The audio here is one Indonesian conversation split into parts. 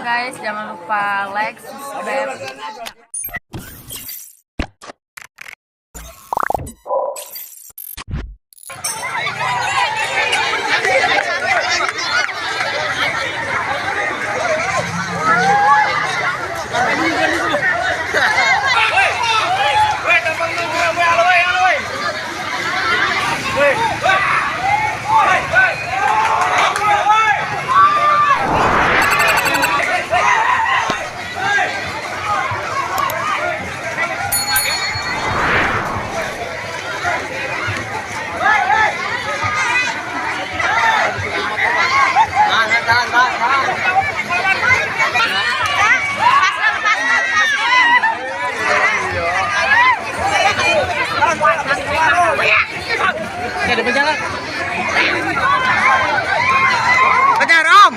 guys, jangan lupa like, subscribe. Ada berjalan. Hajar Om,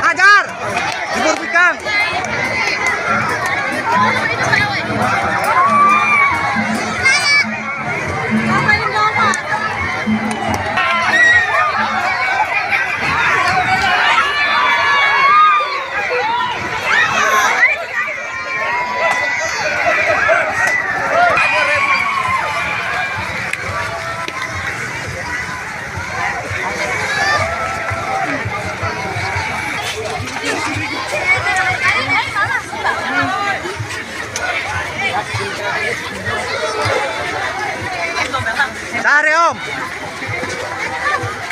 hajar, jebur pikang. Cari Om,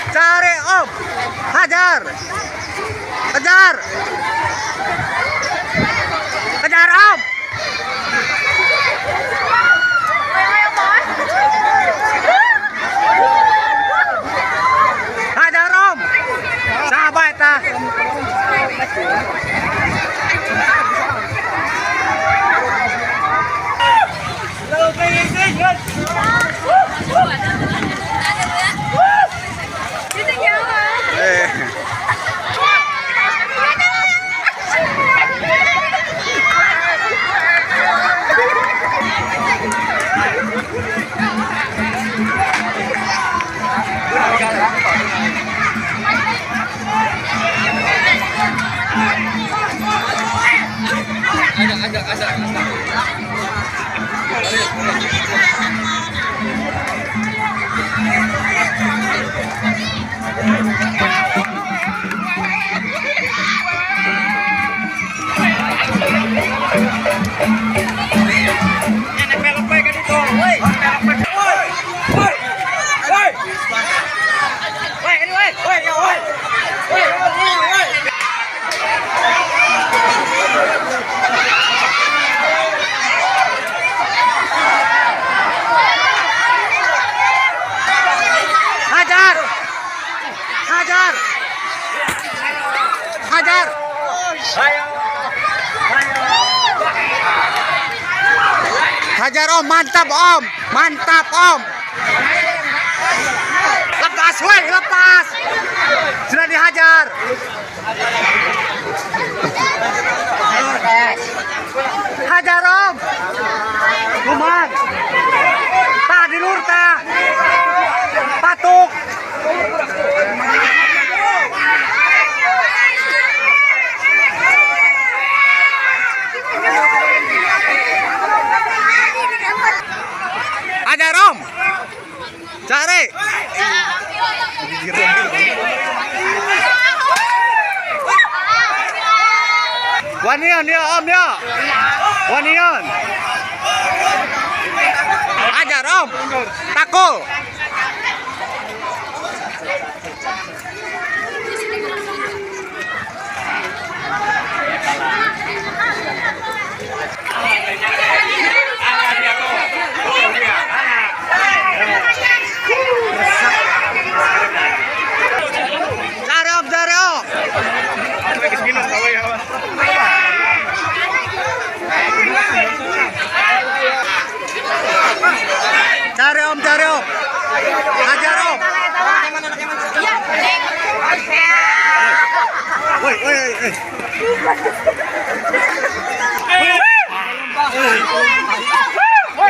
cari Om, hajar, kejar, kejar Om. Hajar Om, sahabat ta. Hajar, hajar, hajar Om, mantap Om, mantap Om. Lepas, woi, lepas. Sudah dihajar. Hajar Om. Kuman. Tak dilur tak. Patuk. Hajar Om, cari. Wanian ya Om ya, wanian. Hajar Om, takul. Cari Om, hajar Om. Woi,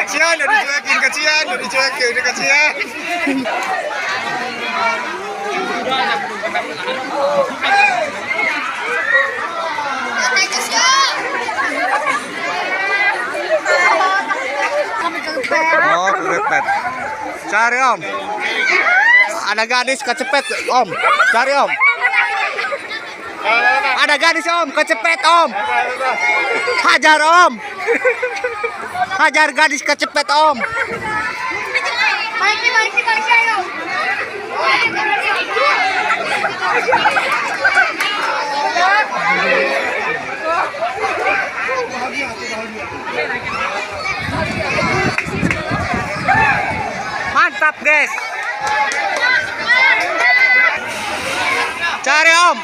kecian, udah dicuekin, kecian. Cari om. Ada gadis kecepet om. Cari om. Ada gadis om kecepet om. Hajar om. Hajar gadis kecepet om. Mantap guys. Cari om.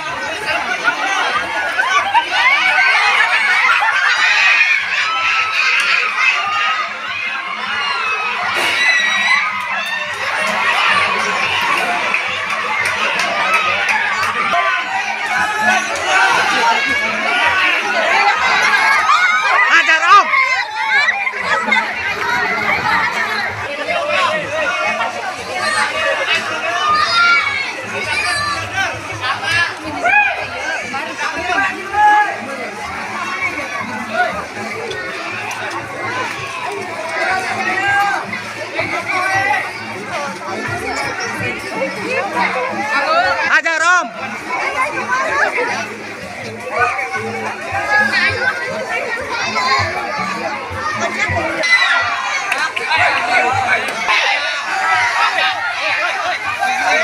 Hajar om. Hajar om.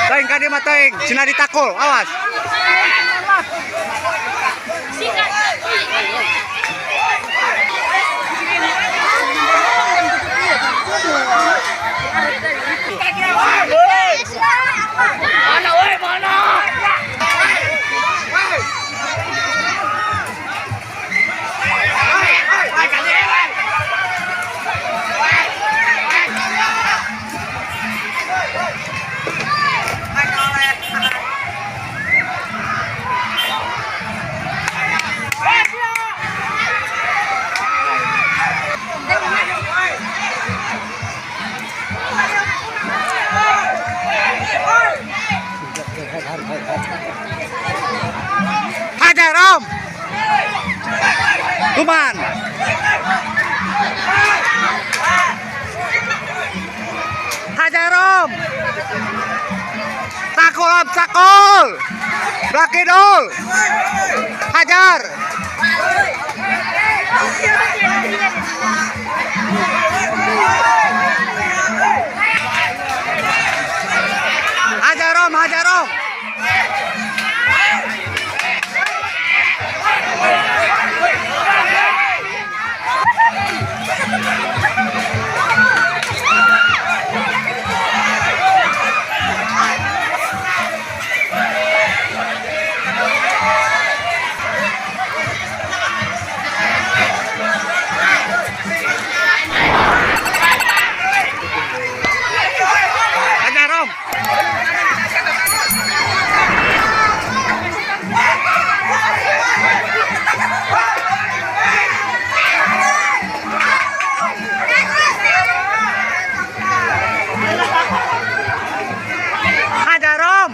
Teng kadi mah teng, cenah ditakul, awas. Mana woi mana? Hajar om. Kuman. Hajar om. Takul om, takul. Belaki dul. Hajar. Hajar om, hajar om. Hajar om. Hajar om.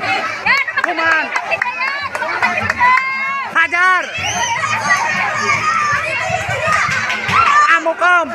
Kuman. Hajar. Amuk om.